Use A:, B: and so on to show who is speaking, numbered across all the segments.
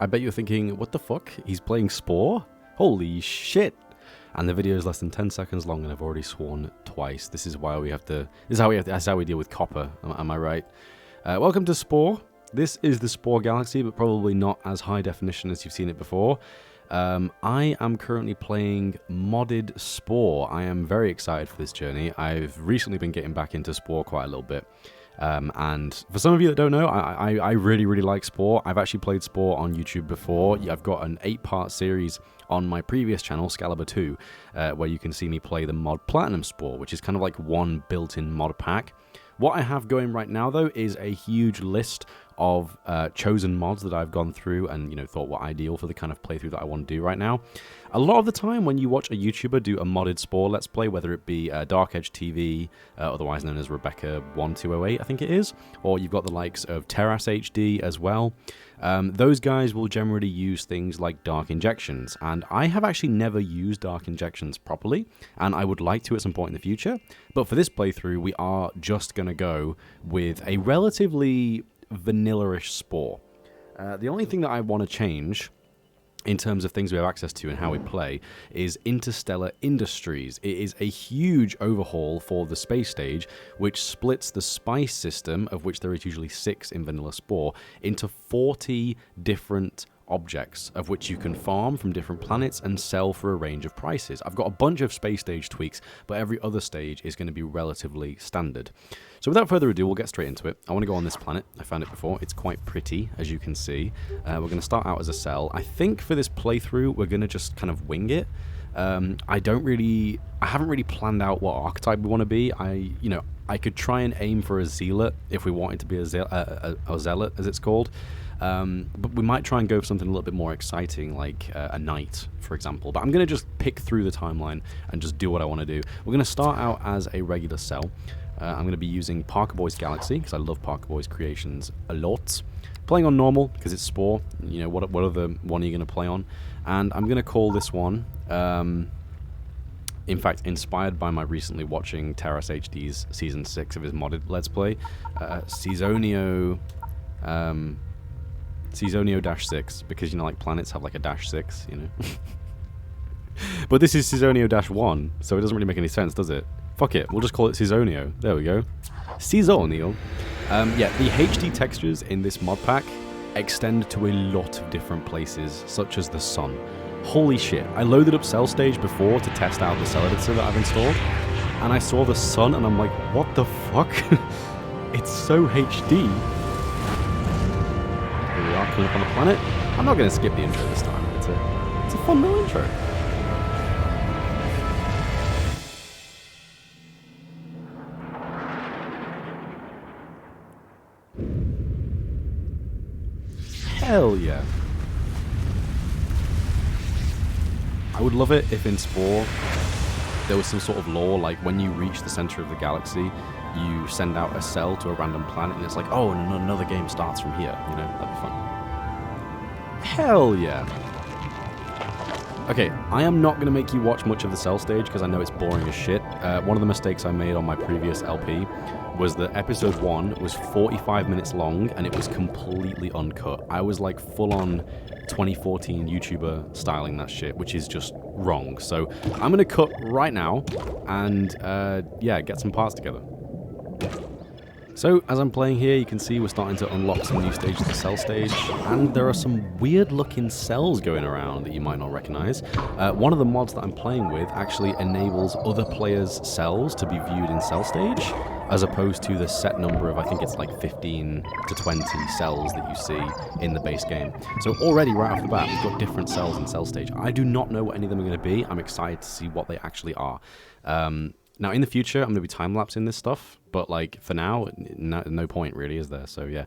A: I bet you're thinking, what the fuck? He's playing Spore? Holy shit! And the video is less than 10 seconds long, and I've already sworn twice. This is why we have to. That's how we deal with copper. Am I right? Welcome to Spore. This is the Spore Galaxy, but probably not as high definition as you've seen it before. I am currently playing modded Spore. I am very excited for this journey. I've recently been getting back into Spore quite a little bit. And for some of you that don't know, I really, really like Spore. I've actually played Spore on YouTube before. I've got an 8-part series on my previous channel, Scalibur 2, where you can see me play the mod Platinum Spore, which is kind of like one built-in mod pack. What I have going right now, though, is a huge list of chosen mods that I've gone through and, you know, thought were ideal for the kind of playthrough that I want to do right now. A lot of the time when you watch a YouTuber do a modded Spore Let's Play, whether it be Dark Edge TV, otherwise known as Rebecca1208, I think it is, or you've got the likes of Terras HD as well, those guys will generally use things like dark injections, and I have actually never used dark injections properly, and I would like to at some point in the future, but for this playthrough we are just going to go with a relatively vanilla-ish Spore. The only thing that I want to change in terms of things we have access to and how we play is Interstellar Industries. It is a huge overhaul for the space stage, which splits the spice system, of which there is usually 6 in vanilla Spore, into 40 different objects, of which you can farm from different planets and sell for a range of prices. I've got a bunch of space stage tweaks, but every other stage is going to be relatively standard. So without further ado, we'll get straight into it. I want to go on this planet. I found it before. It's quite pretty, as you can see. We're going to start out as a cell. I think for this playthrough, we're going to just kind of wing it. I haven't really planned out what archetype we want to be. I could try and aim for a zealot if we wanted to be a zealot, as it's called. But we might try and go for something a little bit more exciting, like a knight, for example. But I'm going to just pick through the timeline and just do what I want to do. We're going to start out as a regular cell. I'm going to be using Parker Boys Galaxy, because I love Parker Boys creations a lot. Playing on normal, because it's Spore. You know, what other one are you going to play on? And I'm going to call this one, in fact, inspired by my recently watching Terras HD's Season 6 of his modded Let's Play, Caesonio-6, because, you know, like, planets have, like, a -6, you know. But this is Caesonio-1, so it doesn't really make any sense, does it? Fuck it, we'll just call it Caesonio. There we go. Caesonio. Yeah, the HD textures in this mod pack extend to a lot of different places, such as the sun. Holy shit, I loaded up Cell Stage before to test out the cell editor that I've installed, and I saw the sun and I'm like, what the fuck? It's so HD. Here we are, coming up on the planet. I'm not going to skip the intro this time. It's a fun little intro. Hell yeah. I would love it if in Spore there was some sort of lore, like when you reach the center of the galaxy, you send out a cell to a random planet and it's like, oh, and another game starts from here. You know, that'd be fun. Hell yeah. Okay, I am not going to make you watch much of the cell stage because I know it's boring as shit. One of the mistakes I made on my previous LP was that episode 1 was 45 minutes long and it was completely uncut. I was like full-on 2014 YouTuber styling that shit, which is just wrong. So I'm going to cut right now and, yeah, get some parts together. So, as I'm playing here, you can see we're starting to unlock some new stages of the cell stage, and there are some weird-looking cells going around that you might not recognize. One of the mods that I'm playing with actually enables other players' cells to be viewed in cell stage, as opposed to the set number of, I think it's like 15 to 20 cells that you see in the base game. So already, right off the bat, we've got different cells in cell stage. I do not know what any of them are going to be. I'm excited to see what they actually are. Now, in the future, I'm going to be time-lapsing this stuff, but, like, for now, no point, really, is there? So, yeah.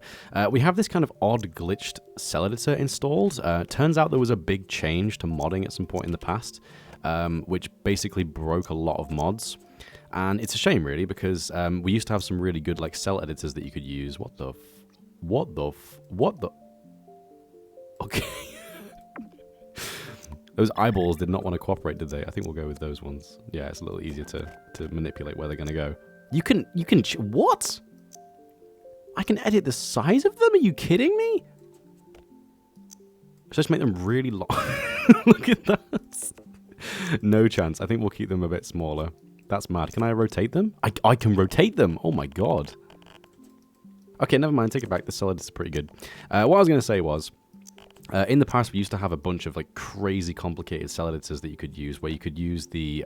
A: We have this kind of odd glitched cell editor installed. Turns out there was a big change to modding at some point in the past, which basically broke a lot of mods. And it's a shame, really, because we used to have some really good, like, cell editors that you could use. What the... Okay. Those eyeballs did not want to cooperate, did they? I think we'll go with those ones. Yeah, it's a little easier to manipulate where they're going to go. You can... What? I can edit the size of them? Are you kidding me? Just make them really long. Look at that. No chance. I think we'll keep them a bit smaller. That's mad. Can I rotate them? I can rotate them. Oh my god. Okay, never mind. Take it back. The solid is pretty good. What I was going to say was, in the past, we used to have a bunch of like crazy complicated cell editors that you could use, where you could use the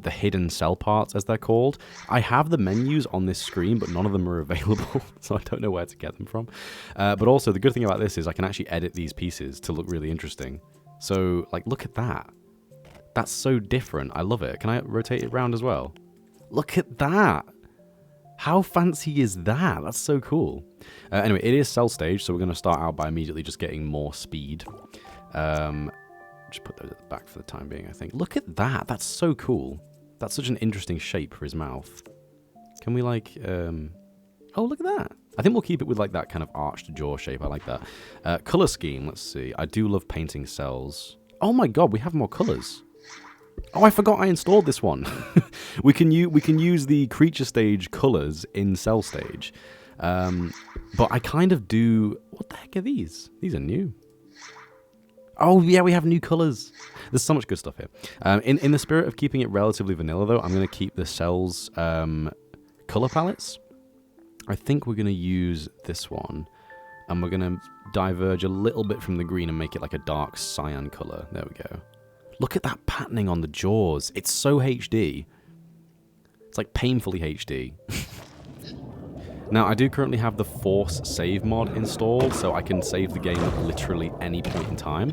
A: hidden cell parts, as they're called. I have the menus on this screen, but none of them are available, so I don't know where to get them from. But also, the good thing about this is I can actually edit these pieces to look really interesting. So, like, look at that. That's so different. I love it. Can I rotate it around as well? Look at that. How fancy is that? That's so cool. Anyway, it is cell stage, so we're going to start out by immediately just getting more speed. Just put those at the back for the time being, I think. Look at that. That's so cool. That's such an interesting shape for his mouth. Can we, like... Oh, look at that. I think we'll keep it with, like, that kind of arched jaw shape. I like that. Color scheme, let's see. I do love painting cells. Oh my god, we have more colors. Oh, I forgot I installed this one. we can use the creature stage colors in cell stage. But I kind of do... What the heck are these? These are new. Oh, yeah, we have new colors. There's so much good stuff here. In the spirit of keeping it relatively vanilla, though, I'm going to keep the cells color palettes. I think we're going to use this one. And we're going to diverge a little bit from the green and make it like a dark cyan color. There we go. Look at that patterning on the jaws. It's so HD. It's like painfully HD. Now, I do currently have the Force Save mod installed, so I can save the game at literally any point in time,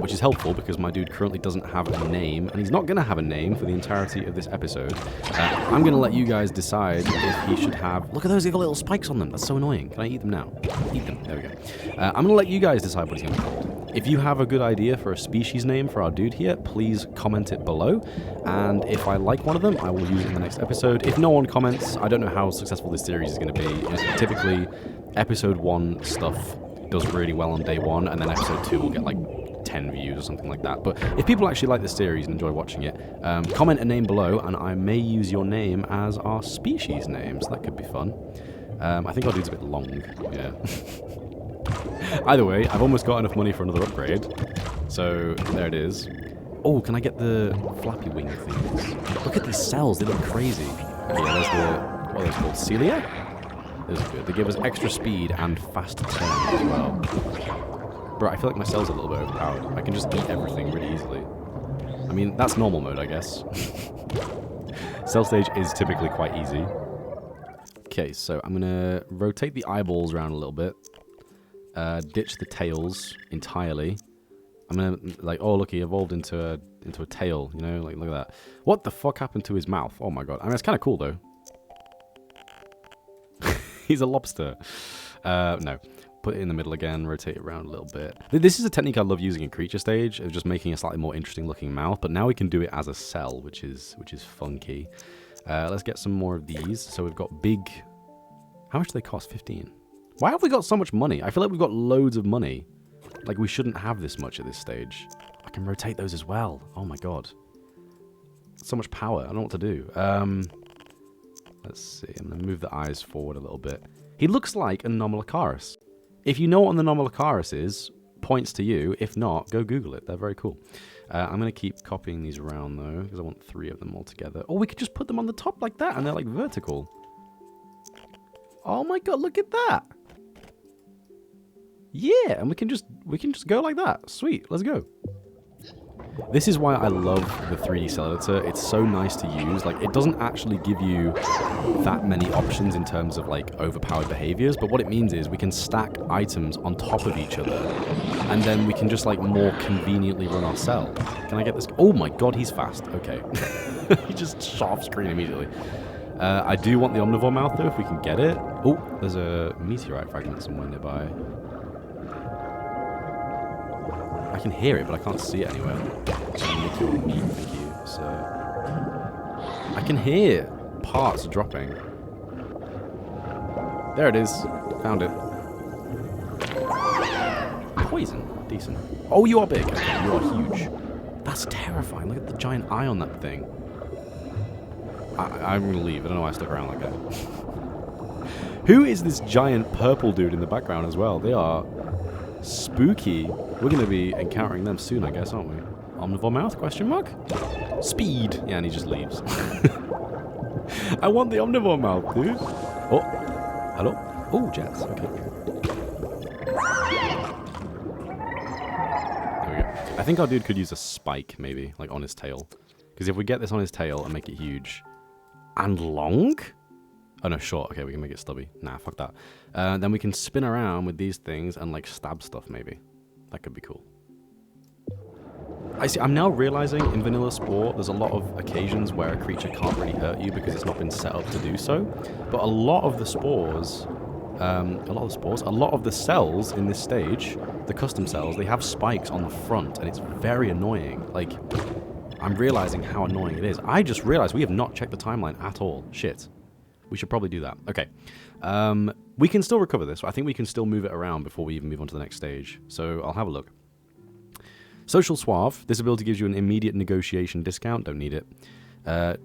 A: which is helpful because my dude currently doesn't have a name, and he's not going to have a name for the entirety of this episode. I'm going to let you guys decide if he should have... Look at those, they've got little spikes on them. That's so annoying. Can I eat them now? Eat them. There we go. I'm going to let you guys decide what he's going to be called. If you have a good idea for a species name for our dude here, please comment it below. And if I like one of them, I will use it in the next episode. If no one comments, I don't know how successful this series is going to be. Typically, episode 1 stuff does really well on day 1, and then episode 2 will get like 10 views or something like that. But if people actually like this series and enjoy watching it, comment a name below, and I may use your name as our species name, so that could be fun. I think our dude's a bit long, yeah. Either way, I've almost got enough money for another upgrade. So, there it is. Oh, can I get the flappy wing things? Look at these cells, they look crazy. Okay, yeah, there's the... What are those called? Celia? Those are good. They give us extra speed and fast turn as well. Bro, I feel like my cells are a little bit overpowered. I can just eat everything really easily. I mean, that's normal mode, I guess. Cell stage is typically quite easy. Okay, so I'm going to rotate the eyeballs around a little bit. Ditch the tails entirely. I'm gonna like, oh look, he evolved into a tail, you know, like look at that. What the fuck happened to his mouth? Oh my god. I mean, it's kind of cool though. He's a lobster. No, put it in the middle again. Rotate it around a little bit. This is a technique I love using in creature stage, of just making a slightly more interesting looking mouth. But now we can do it as a cell, which is funky. Let's get some more of these. So we've got big. How much do they cost? 15. Why have we got so much money? I feel like we've got loads of money. Like, we shouldn't have this much at this stage. I can rotate those as well. Oh my god. So much power. I don't know what to do. Let's see. I'm going to move the eyes forward a little bit. He looks like a Nomalocaris. If you know what an Nomalocaris is, points to you. If not, go Google it. They're very cool. I'm going to keep copying these around, though, because I want 3 of them all together. Oh, we could just put them on the top like that, and they're, like, vertical. Oh my god, look at that! Yeah, and we can just go like that. Sweet, let's go. This is why I love the 3D cell editor. It's so nice to use. Like, it doesn't actually give you that many options in terms of like overpowered behaviors, but what it means is we can stack items on top of each other, and then we can just like more conveniently run our cell. Can I get this? Oh my god, he's fast. Okay. He just shot off screen immediately. I do want the omnivore mouth though, if we can get it. Oh, there's a meteorite fragment somewhere nearby. I can hear it, but I can't see it anywhere. Thank you. So I can hear parts dropping. There it is. Found it. Poison. Decent. Oh, you are big. Okay, you are huge. That's terrifying. Look at the giant eye on that thing. I'm gonna leave. I don't know why I stuck around like that. Who is this giant purple dude in the background as well? They are Spooky. We're going to be encountering them soon, I guess, aren't we? Omnivore mouth, question mark? Speed. Yeah, and he just leaves. I want the omnivore mouth, dude. Oh, hello? Oh, jets, okay. There we go. I think our dude could use a spike, maybe, like on his tail. Because if we get this on his tail and make it huge and long... Oh, no, short. Okay, we can make it stubby. Nah, fuck that. Then we can spin around with these things and, like, stab stuff, maybe. That could be cool. I see. I'm now realizing in vanilla Spore, there's a lot of occasions where a creature can't really hurt you because it's not been set up to do so. But a lot of the spores, a lot of the cells in this stage, the custom cells, they have spikes on the front, and it's very annoying. Like, I'm realizing how annoying it is. I just realized we have not checked the timeline at all. Shit. We should probably do that. Okay. We can still recover this. I think we can still move it around before we even move on to the next stage. So I'll have a look. Social Suave. This ability gives you an immediate negotiation discount. Don't need it.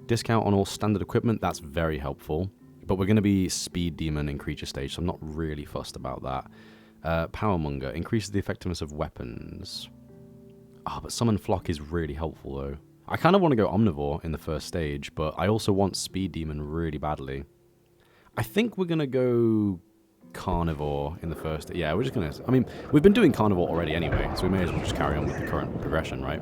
A: Discount on all standard equipment. That's very helpful. But we're going to be Speed Demon in Creature Stage, so I'm not really fussed about that. Powermonger. Increases the effectiveness of weapons. Ah, but Summon Flock is really helpful, though. I kind of want to go Omnivore in the first stage, but I also want Speed Demon really badly. I think we're going to go Carnivore in the first... Yeah, we're just going to... I mean, we've been doing Carnivore already anyway, so we may as well just carry on with the current progression, right?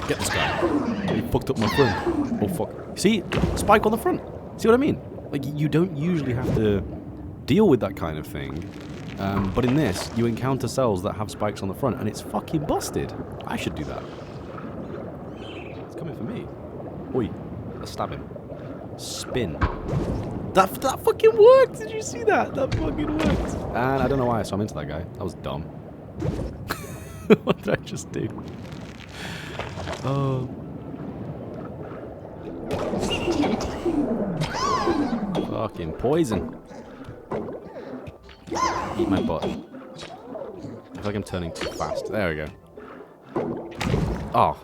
A: Get this guy. He fucked up my friend. Oh, fuck. See? Spike on the front. See what I mean? Like, you don't usually have to deal with that kind of thing. But in this, you encounter cells that have spikes on the front, and it's fucking busted. I should do that. It's coming for me. Oi. Let's stab him. Spin. That fucking worked! Did you see that? That fucking worked. And I don't know why I swam into that guy. That was dumb. What did I just do? Oh. Fucking poison. Eat my butt. I feel like I'm turning too fast. There we go. Oh.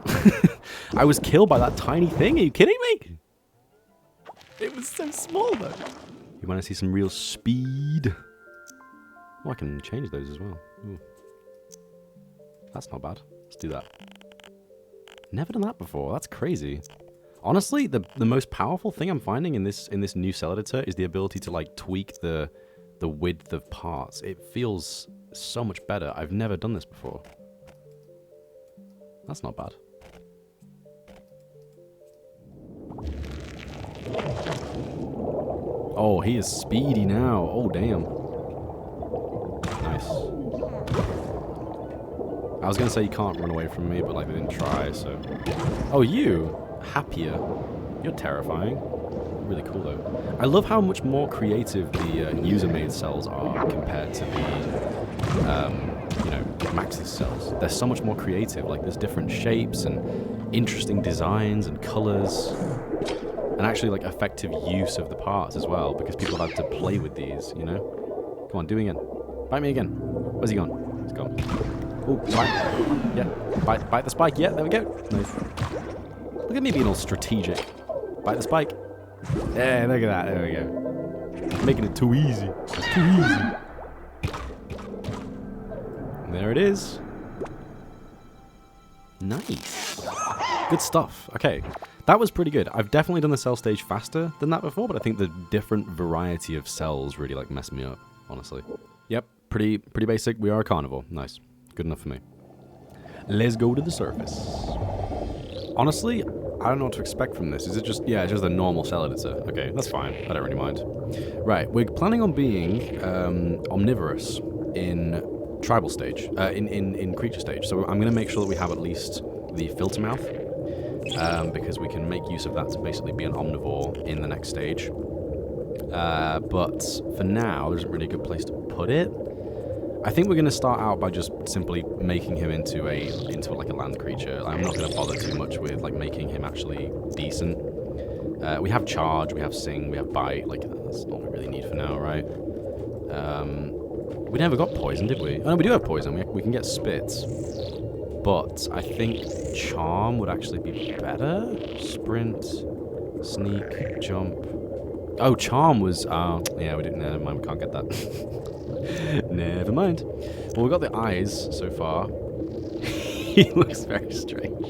A: I was killed by that tiny thing. Are you kidding me? It was so small, though. You want to see some real speed? Oh, I can change those as well. Ooh. That's not bad. Let's do that. Never done that before. That's crazy. Honestly, the most powerful thing I'm finding in this new cell editor is the ability to like tweak the width of parts. It feels so much better. I've never done this before. That's not bad. Oh, he is speedy now. Oh, damn. Nice. I was going to say you can't run away from me, but like they didn't try, so... Oh, you? Happier. You're terrifying. Really cool, though. I love how much more creative the user-made cells are compared to the, you know, Max's cells. They're so much more creative. Like, there's different shapes and interesting designs and colors. And actually, like, effective use of the parts as well, because people have had to play with these, you know? Come on, do it again. Bite me again. Where's he gone? He's gone. Oh, bite. Yeah, bite the spike. Yeah, there we go. Nice. Look at me being all strategic. Bite the spike. Yeah, look at that. There we go. Making it too easy. It's too easy. And there it is. Nice. Good stuff. Okay. That was pretty good. I've definitely done the cell stage faster than that before, but I think the different variety of cells really like messed me up, honestly. Yep, pretty basic. We are a carnivore. Nice. Good enough for me. Let's go to the surface. Honestly, I don't know what to expect from this. Is it just, yeah, it's just a normal cell editor. Okay, that's fine. I don't really mind. Right, we're planning on being omnivorous in tribal stage, in creature stage. So I'm going to make sure that we have at least the filter mouth. Because we can make use of that to basically be an omnivore in the next stage. But for now, there isn't really a good place to put it. I think we're going to start out by just simply making him into like a land creature. I'm not going to bother too much with like making him actually decent. We have charge, we have sing, we have bite. Like that's all we really need for now, right? We never got poison, did we? Oh no, we do have poison. We can get spits. But I think charm would actually be better. Sprint, sneak, jump. Oh, charm was... yeah, we didn't... Never mind, we can't get that. Never mind. Well, we've got the eyes so far. He looks very strange.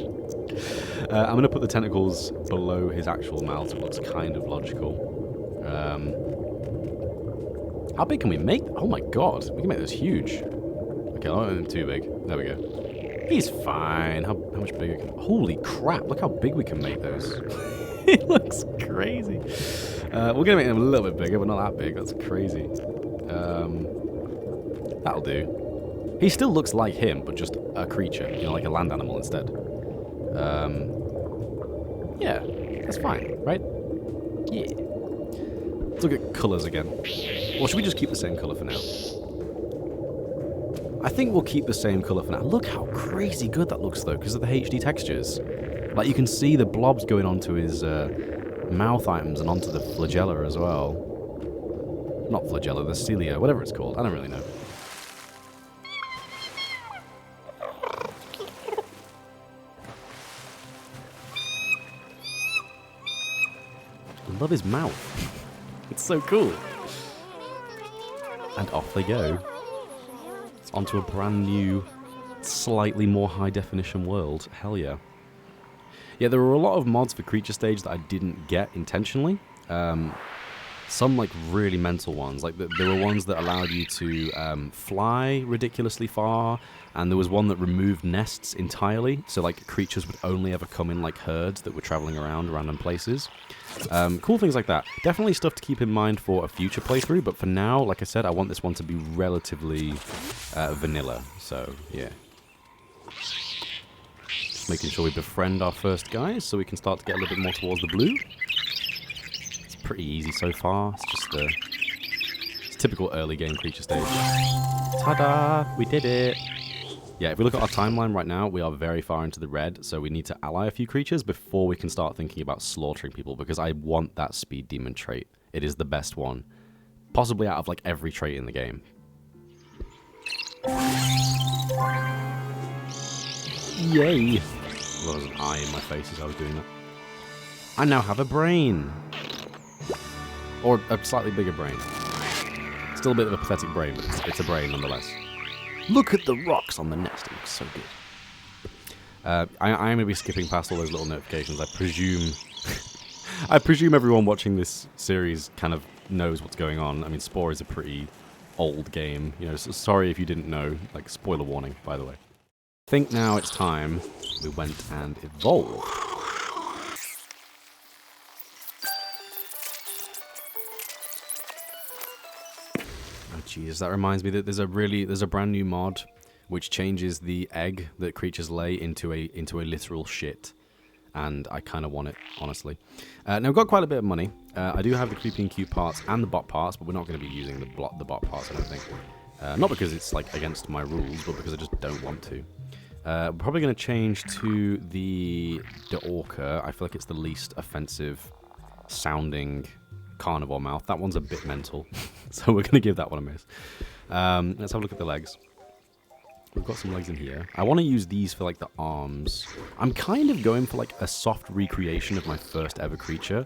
A: I'm going to put the tentacles below his actual mouth. It looks kind of logical. How big can we make? Oh my god, we can make those huge. Okay, I don't want them too big. There we go. He's fine. How much bigger can... Holy crap, look how big we can make those. It looks crazy. We're going to make them a little bit bigger, but not that big. That's crazy. That'll do. He still looks like him, but just a creature. You know, like a land animal instead. Yeah, that's fine, right? Yeah. Let's look at colours again. Or should we just keep the same colour for now? I think we'll keep the same colour for now. Look how crazy good that looks, though, because of the HD textures. Like, you can see the blobs going onto his mouth items and onto the flagella as well. Not flagella, the cilia, whatever it's called. I don't really know. I love his mouth. It's so cool. And off they go. It's onto a brand new, slightly more high definition world. Hell yeah. Yeah, there were a lot of mods for Creature Stage that I didn't get intentionally. Some like really mental ones. Like there were ones that allowed you to fly ridiculously far, and there was one that removed nests entirely. So like creatures would only ever come in like herds that were traveling around random places. Cool things like that. Definitely stuff to keep in mind for a future playthrough, but for now, like I said, I want this one to be relatively vanilla. So yeah. Just making sure we befriend our first guys so we can start to get a little bit more towards the blue. Pretty easy so far. It's just it's typical early game Creature Stage. Ta-da! We did it! Yeah, if we look at our timeline right now, we are very far into the red, so we need to ally a few creatures before we can start thinking about slaughtering people, because I want that speed demon trait. It is the best one. Possibly out of like every trait in the game. Yay! Well, there was an eye in my face as I was doing that. I now have a brain! Or a slightly bigger brain. Still a bit of a pathetic brain, but it's a brain nonetheless. Look at the rocks on the nest. It looks so good. I am going to be skipping past all those little notifications. I presume... I presume everyone watching this series kind of knows what's going on. I mean, Spore is a pretty old game. You know, so sorry if you didn't know. Like, spoiler warning, by the way. I think now it's time we went and evolved. Jeez, that reminds me that there's a brand new mod which changes the egg that creatures lay into a literal shit, and I kind of want it, honestly. Now we've got quite a bit of money. I do have the creepy and cute parts and the bot parts, but we're not going to be using the bot parts, I don't think. Not because it's like against my rules, but because I just don't want to. We're probably going to change to the Orca. I feel like it's the least offensive sounding carnivore mouth. That one's a bit mental, so we're going to give that one a miss. Let's have a look at the legs. We've got some legs in here. I want to use these for like the arms. I'm kind of going for like a soft recreation of my first ever creature.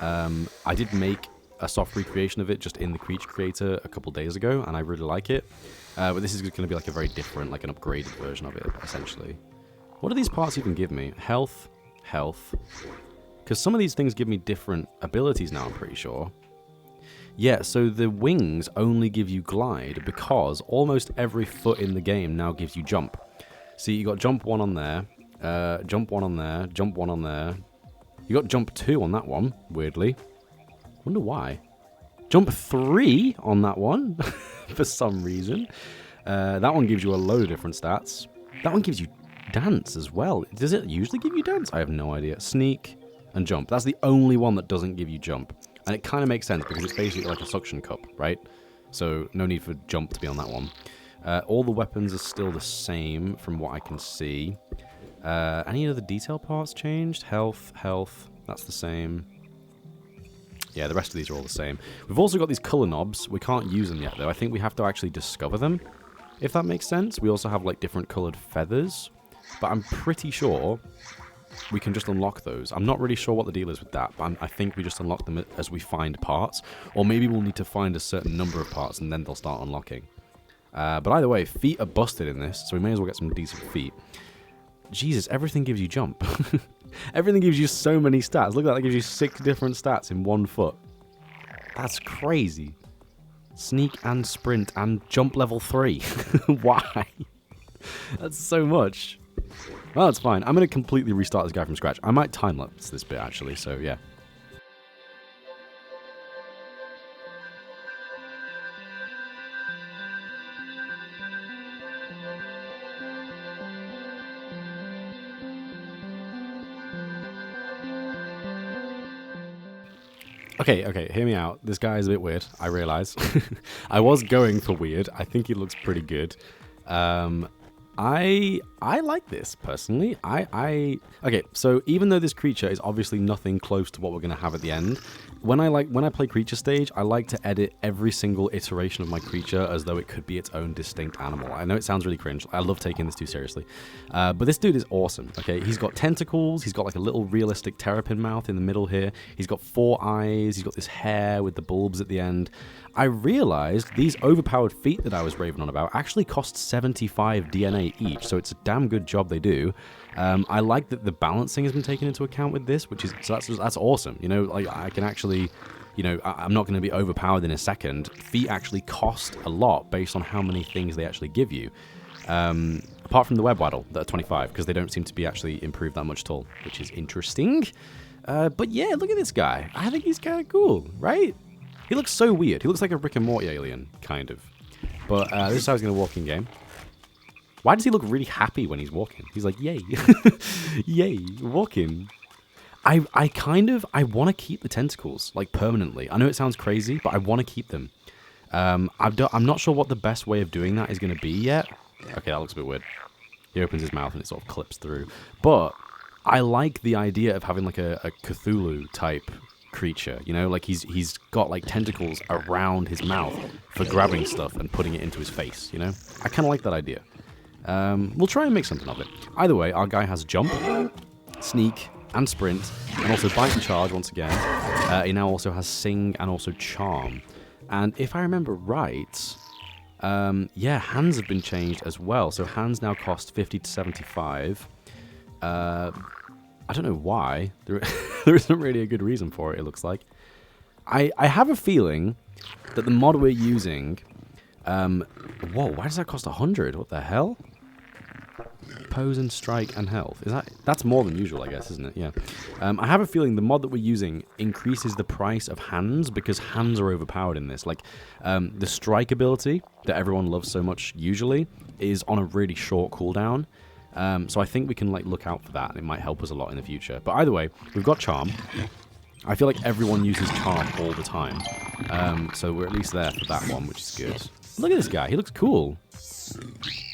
A: I did make a soft recreation of it just in the Creature Creator a couple days ago, and I really like it. But this is going to be like a very different, like an upgraded version of it, essentially. What do these parts even give me? Health, health. Because some of these things give me different abilities now, I'm pretty sure. Yeah, so the wings only give you glide because almost every foot in the game now gives you jump. See, you got jump 1 on there, jump 1 on there, jump 1 on there. You got jump 2 on that one, weirdly. Wonder why. Jump 3 on that one, for some reason. That one gives you a load of different stats. That one gives you dance as well. Does it usually give you dance? I have no idea. Sneak and jump. That's the only one that doesn't give you jump. And it kind of makes sense because it's basically like a suction cup, right? So no need for jump to be on that one. All the weapons are still the same from what I can see. Any of the detail parts changed? Health, health, that's the same. Yeah, the rest of these are all the same. We've also got these color knobs. We can't use them yet, though. I think we have to actually discover them, if that makes sense. We also have like different colored feathers, but I'm pretty sure we can just unlock those. I'm not really sure what the deal is with that, but I think we just unlock them as we find parts, or maybe we'll need to find a certain number of parts and then they'll start unlocking. But either way, feet are busted in this, so we may as well get some decent feet. Jesus, everything gives you jump. Everything gives you so many stats. Look at that, that gives you 6 different stats in 1 foot. That's crazy. Sneak and sprint and jump level 3. Why? That's so much. Well, that's fine. I'm going to completely restart this guy from scratch. I might time-lapse this bit, actually, so yeah. Okay, hear me out. This guy is a bit weird, I realize. I was going for weird. I think he looks pretty good. I like this, personally. Okay, so even though this creature is obviously nothing close to what we're going to have at the end, when I play creature stage, I like to edit every single iteration of my creature as though it could be its own distinct animal. I know it sounds really cringe. I love taking this too seriously. But this dude is awesome, okay? He's got tentacles. He's got like a little realistic terrapin mouth in the middle here. He's got 4 eyes. He's got this hair with the bulbs at the end. I realized these overpowered feet that I was raving on about actually cost 75 DNA each, so it's a damn good job they do. I like that the balancing has been taken into account with this, which is so that's awesome. You know, like I can actually, you know, I'm not going to be overpowered in a second. Feet actually cost a lot based on how many things they actually give you. Apart from the web waddle that are 25, because they don't seem to be actually improved that much at all, which is interesting. But yeah, look at this guy. I think he's kind of cool, right? He looks so weird. He looks like a Rick and Morty alien, kind of. But this is how he's going to walk in game. Why does he look really happy when he's walking? He's like, yay. Yay, walking. I want to keep the tentacles, like, permanently. I know it sounds crazy, but I want to keep them. I'm not sure what the best way of doing that is going to be yet. Okay, that looks a bit weird. He opens his mouth and it sort of clips through. But I like the idea of having, like, a Cthulhu-type creature, you know, like he's got like tentacles around his mouth for grabbing stuff and putting it into his face, you know. I kind of like that idea. We'll try and make something of it. Either way, our guy has jump, sneak, and sprint, and also bite and charge once again. He now also has sing and also charm. And if I remember right, yeah, hands have been changed as well. So hands now cost 50 to 75. I don't know why. There isn't really a good reason for it, it looks like. I have a feeling that the mod we're using... whoa, why does that cost 100? What the hell? Pose and strike and health. That's more than usual, I guess, isn't it? Yeah. I have a feeling the mod that we're using increases the price of hands because hands are overpowered in this. Like, the strike ability that everyone loves so much usually is on a really short cooldown. So I think we can like look out for that, and it might help us a lot in the future. But either way, we've got charm. I feel like everyone uses charm all the time. So we're at least there for that one, which is good. Look at this guy. He looks cool.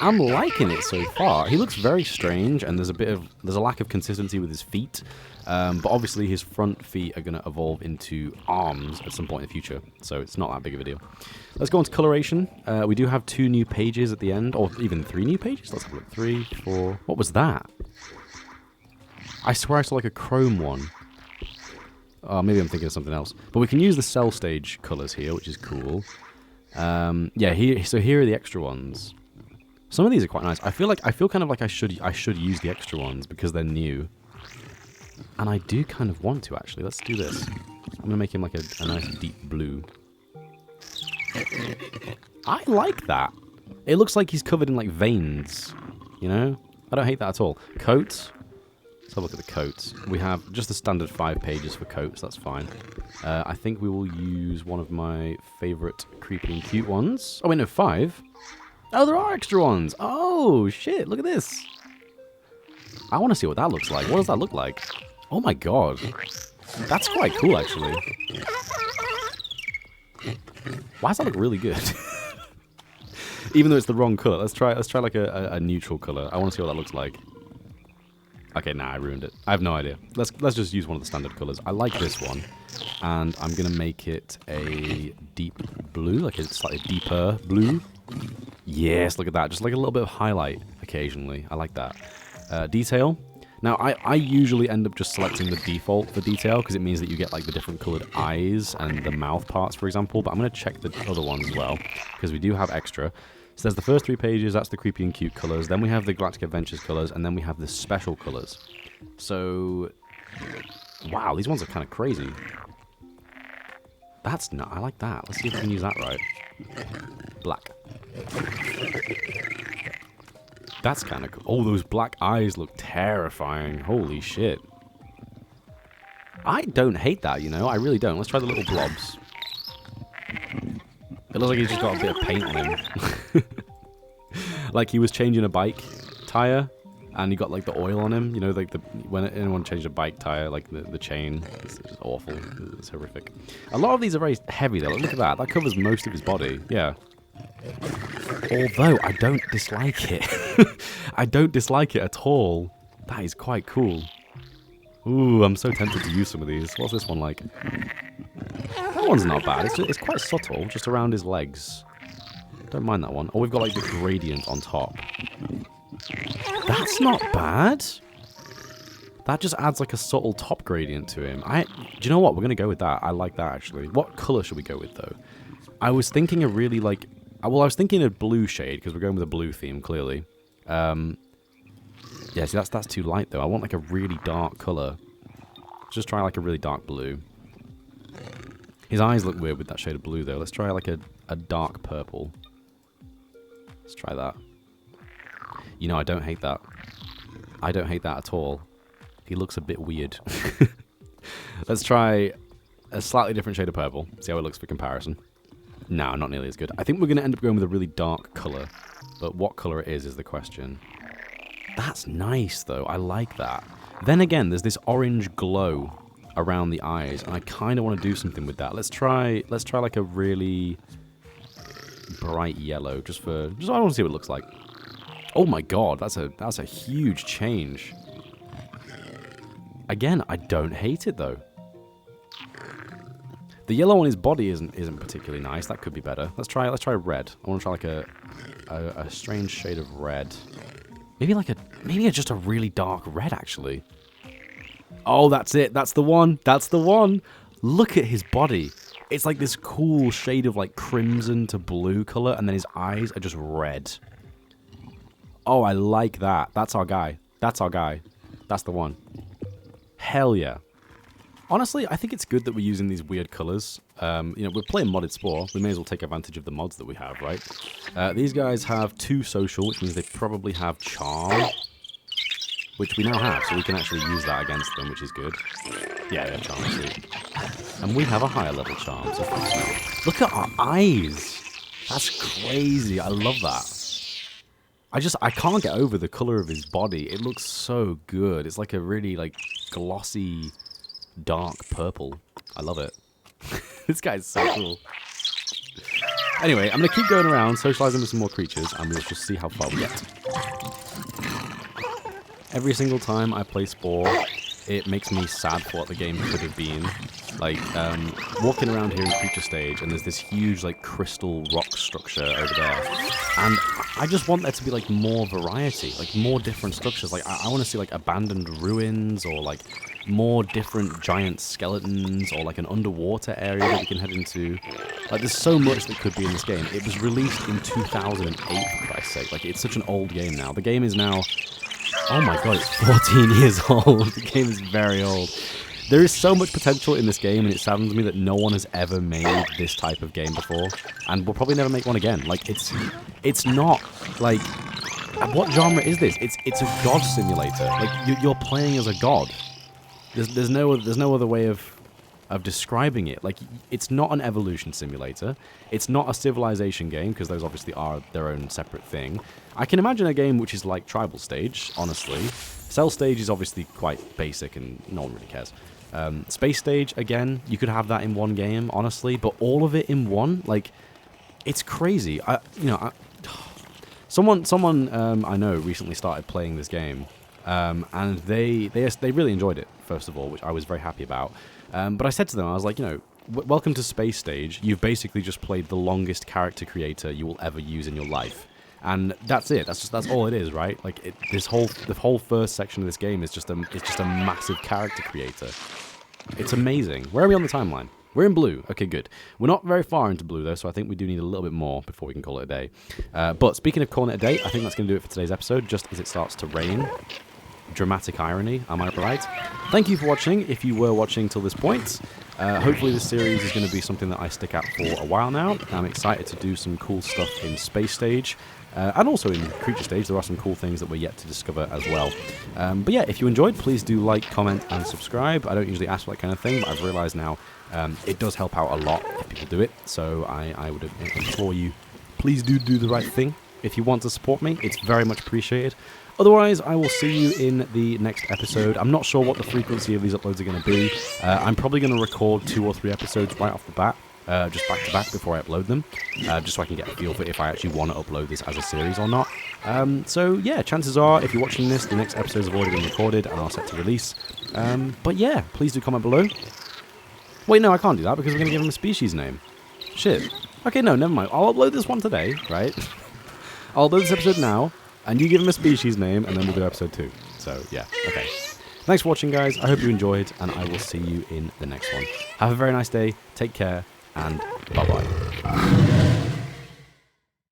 A: I'm liking it so far. He looks very strange, and there's a lack of consistency with his feet. But obviously his front feet are going to evolve into arms at some point in the future, so it's not that big of a deal. Let's go on to coloration. We do have 2 new pages at the end, or even 3 new pages. Let's have a look. 3, 4... What was that? I swear I saw like a chrome one. Oh, maybe I'm thinking of something else. But we can use the cell stage colors here, which is cool. Yeah, so here are the extra ones. Some of these are quite nice. I feel kind of like I should use the extra ones because they're new. And I do kind of want to, actually. Let's do this. I'm going to make him like a nice deep blue. I like that. It looks like he's covered in like veins, you know? I don't hate that at all. Coat. Let's have a look at the coats. We have just the standard 5 pages for coats. That's fine. I think we will use one of my favorite creepy and cute ones. Oh, wait, no, 5? Oh, there are extra ones. Oh, shit. Look at this. I want to see what that looks like. What does that look like? Oh, my God. That's quite cool, actually. Why does that look really good? Even though it's the wrong color. Let's try like a neutral color. I want to see what that looks like. Okay, nah, I ruined it. I have no idea. Let's just use one of the standard colors. I like this one, and I'm gonna make it a deep blue, like a slightly deeper blue. Yes, look at that. Just like a little bit of highlight occasionally. I like that. Detail. Now, I usually end up just selecting the default for detail because it means that you get like the different colored eyes and the mouth parts, for example. But I'm gonna check the other ones as well because we do have extra. So there's the first 3 pages, that's the creepy and cute colours. Then we have the Galactic Adventures colours, and then we have the special colours. So, wow, these ones are kind of crazy. That's not, I like that. Let's see if we can use that right. Black. That's kind of cool. Oh, those black eyes look terrifying. Holy shit. I don't hate that, you know. I really don't. Let's try the little blobs. It looks like he's just got a bit of paint on him. Like he was changing a bike tire, and he got like the oil on him. You know, like when anyone changed a bike tire, like the chain. It's just awful. It's horrific. A lot of these are very heavy though. Like, look at that. That covers most of his body. Yeah. Although I don't dislike it. I don't dislike it at all. That is quite cool. Ooh, I'm so tempted to use some of these. What's this one like? That one's not bad. It's quite subtle, just around his legs. Don't mind that one. Oh, we've got like the gradient on top. That's not bad. That just adds like a subtle top gradient to him. Do you know what? We're going to go with that. I like that actually. What color should we go with though? I was thinking a really like... Well, I was thinking a blue shade because we're going with a blue theme, clearly. Yeah, see, that's too light though. I want like a really dark color. Let's just try like a really dark blue. His eyes look weird with that shade of blue though. Let's try like a dark purple. Let's try that. You know, I don't hate that. I don't hate that at all. He looks a bit weird. Let's try a slightly different shade of purple. See how it looks for comparison. No, not nearly as good. I think we're going to end up going with a really dark color. But what color it is the question. That's nice, though. I like that. Then again, there's this orange glow around the eyes, and I kind of want to do something with that. Let's try like a really bright yellow, just I want to see what it looks like. Oh my god, that's a huge change. Again, I don't hate it though. The yellow on his body isn't particularly nice. That could be better. Let's try red. I want to try like a strange shade of red. Maybe just a really dark red actually. Oh, that's it. That's the one. That's the one. Look at his body. It's like this cool shade of like crimson to blue color, and then his eyes are just red. Oh, I like that. That's our guy. That's our guy. That's the one. Hell yeah. Honestly, I think it's good that we're using these weird colors. You know, we're playing modded Spore. We may as well take advantage of the mods that we have, right? These guys have 2 social, which means they probably have charm, which we now have, so we can actually use that against them, which is good. Yeah, charm, sweet. And we have a higher level charm, so look at our eyes. That's crazy. I love that. I can't get over the color of his body. It looks so good. It's like a really like glossy dark purple. I love it. This guy's so cool. Anyway, I'm going to keep going around, socializing with some more creatures, and we'll just see how far we get. Every single time I play Spore, it makes me sad for what the game could have been. Like, walking around here in Creature Stage, and there's this huge, like, crystal rock structure over there. And I just want there to be, like, more variety, like, more different structures. Like, I want to see, like, abandoned ruins, or, like, more different giant skeletons, or, like, an underwater area that we can head into. Like, there's so much that could be in this game. It was released in 2008, for Christ's sake. Like, it's such an old game now. The game is now... Oh my god, it's 14 years old. The game is very old. There is so much potential in this game, and it saddens me that no one has ever made this type of game before, and we'll probably never make one again. Like, it's not, like, what genre is this? It's a god simulator. Like, you're playing as a god. There's no other way of describing it. Like, it's not an evolution simulator. It's not a civilization game, because those obviously are their own separate thing. I can imagine a game which is like Tribal Stage, honestly. Cell Stage is obviously quite basic and no one really cares. Space Stage, again, you could have that in one game, honestly, but all of it in one, like, it's crazy. Someone I know recently started playing this game, and they really enjoyed it, first of all, which I was very happy about. But I said to them, I was like, you know, welcome to Space Stage. You've basically just played the longest character creator you will ever use in your life. And that's it. That's all it is, right? Like the whole first section of this game is just a massive character creator. It's amazing. Where are we on the timeline? We're in blue. Okay, good. We're not very far into blue, though, so I think we do need a little bit more before we can call it a day. But speaking of calling it a day, I think that's going to do it for today's episode, just as it starts to rain. Dramatic irony, am I right? Thank you for watching, if you were watching till this point. Hopefully this series is going to be something that I stick at for a while now. I'm excited to do some cool stuff in Space Stage. And also in Creature Stage, there are some cool things that we're yet to discover as well. But yeah, if you enjoyed, please do like, comment, and subscribe. I don't usually ask for that kind of thing, but I've realised now it does help out a lot if people do it. So I would implore you, please do the right thing. If you want to support me, it's very much appreciated. Otherwise, I will see you in the next episode. I'm not sure what the frequency of these uploads are going to be. I'm probably going to record 2 or 3 episodes right off the bat. Just back to back before I upload them, just so I can get a feel for if I actually want to upload this as a series or not. So yeah, chances are, if you're watching this, the next episodes have already been recorded and are set to release. But yeah, please do comment below. Wait, no, I can't do that because we're going to give him a species name. Shit. Okay, no, never mind. I'll upload this one today, right? I'll upload this episode now, and you give him a species name, and then we'll do episode 2. So yeah, okay. Thanks for watching, guys. I hope you enjoyed, and I will see you in the next one. Have a very nice day. Take care. And bye-bye.